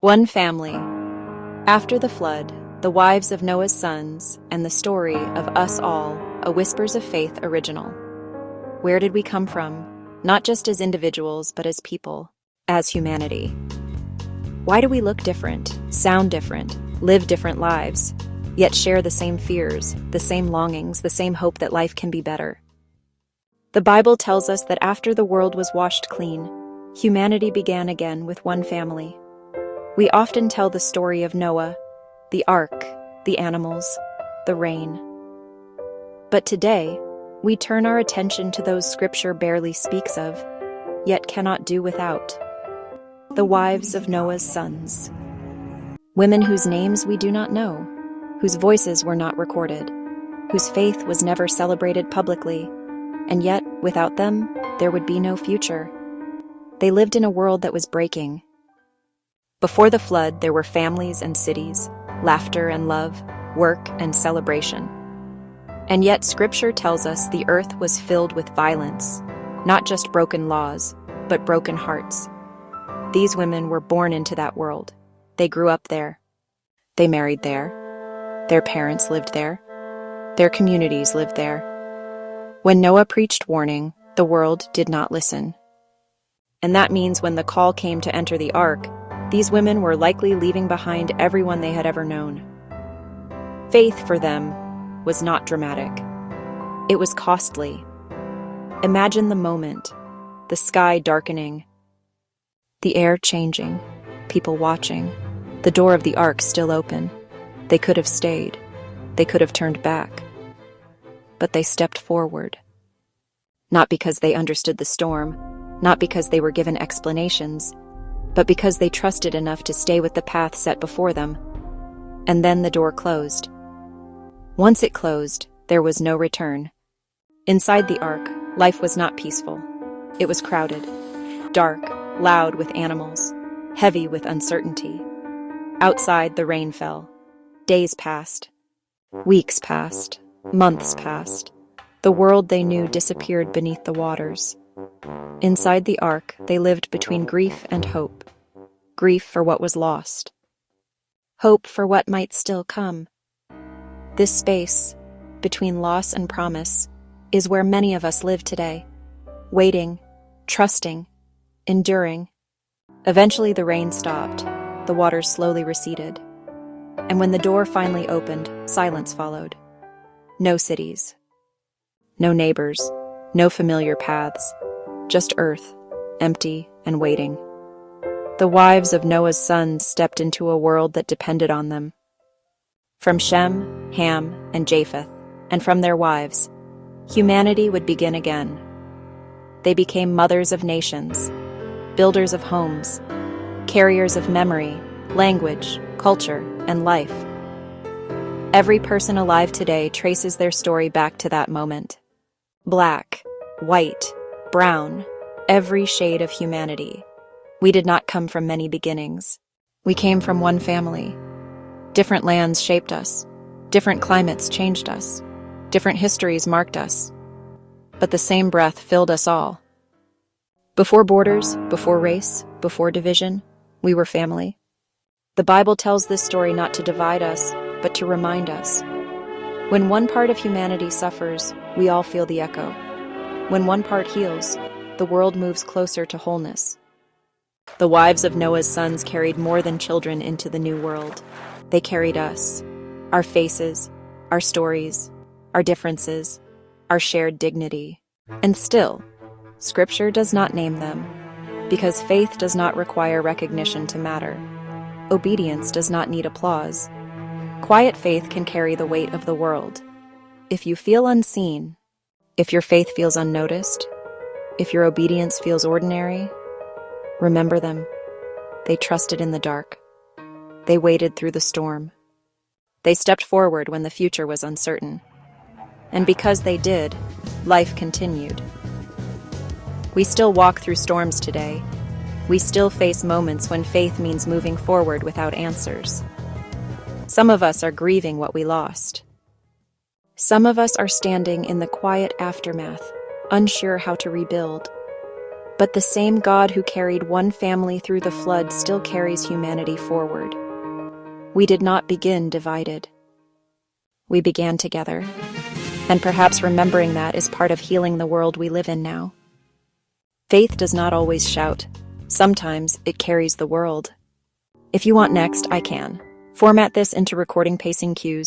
One family. After the flood, the wives of Noah's sons, and the story of us all, a Whispers of Faith original. Where did we come from? Not just as individuals, but as people, as humanity. Why do we look different, sound different, live different lives, yet share the same fears, the same longings, the same hope that life can be better? The Bible tells us that after the world was washed clean, humanity began again with one family. We often tell the story of Noah, the ark, the animals, the rain. But today, we turn our attention to those Scripture barely speaks of, yet cannot do without. The wives of Noah's sons. Women whose names we do not know, whose voices were not recorded, whose faith was never celebrated publicly, and yet, without them, there would be no future. They lived in a world that was breaking. Before the flood, there were families and cities, laughter and love, work and celebration. And yet Scripture tells us the earth was filled with violence, not just broken laws, but broken hearts. These women were born into that world. They grew up there. They married there. Their parents lived there. Their communities lived there. When Noah preached warning, the world did not listen. And that means when the call came to enter the ark, these women were likely leaving behind everyone they had ever known. Faith for them was not dramatic. It was costly. Imagine the moment, the sky darkening, the air changing, people watching, the door of the ark still open. They could have stayed. They could have turned back. But they stepped forward. Not because they understood the storm, not because they were given explanations, but because they trusted enough to stay with the path set before them. And then the door closed. Once it closed, there was no return. Inside the ark, life was not peaceful. It was crowded, dark, loud with animals, heavy with uncertainty. Outside, the rain fell. Days passed. Weeks passed. Months passed. The world they knew disappeared beneath the waters. Inside the ark, they lived between grief and hope. Grief for what was lost. Hope for what might still come. This space, between loss and promise, is where many of us live today. Waiting, trusting, enduring. Eventually the rain stopped. The waters slowly receded. And when the door finally opened, silence followed. No cities. No neighbors. No familiar paths. Just earth, empty and waiting. The wives of Noah's sons stepped into a world that depended on them. From Shem, Ham, and Japheth, and from their wives, humanity would begin again. They became mothers of nations, builders of homes, carriers of memory, language, culture, and life. Every person alive today traces their story back to that moment. Black, white, brown, every shade of humanity. We did not come from many beginnings. We came from one family. Different lands shaped us. Different climates changed us. Different histories marked us. But the same breath filled us all. Before borders, before race, before division, we were family. The Bible tells this story not to divide us, but to remind us. When one part of humanity suffers, we all feel the echo. When one part heals, the world moves closer to wholeness. The wives of Noah's sons carried more than children into the new world. They carried us, our faces, our stories, our differences, our shared dignity. And still, Scripture does not name them, because faith does not require recognition to matter. Obedience does not need applause. Quiet faith can carry the weight of the world. If you feel unseen, if your faith feels unnoticed, if your obedience feels ordinary, remember them. They trusted in the dark. They waited through the storm. They stepped forward when the future was uncertain. And because they did, life continued. We still walk through storms today. We still face moments when faith means moving forward without answers. Some of us are grieving what we lost. Some of us are standing in the quiet aftermath, unsure how to rebuild. But the same God who carried one family through the flood still carries humanity forward. We did not begin divided. We began together. And perhaps remembering that is part of healing the world we live in now. Faith does not always shout. Sometimes it carries the world. If you want next, I can. Format this into recording pacing cues.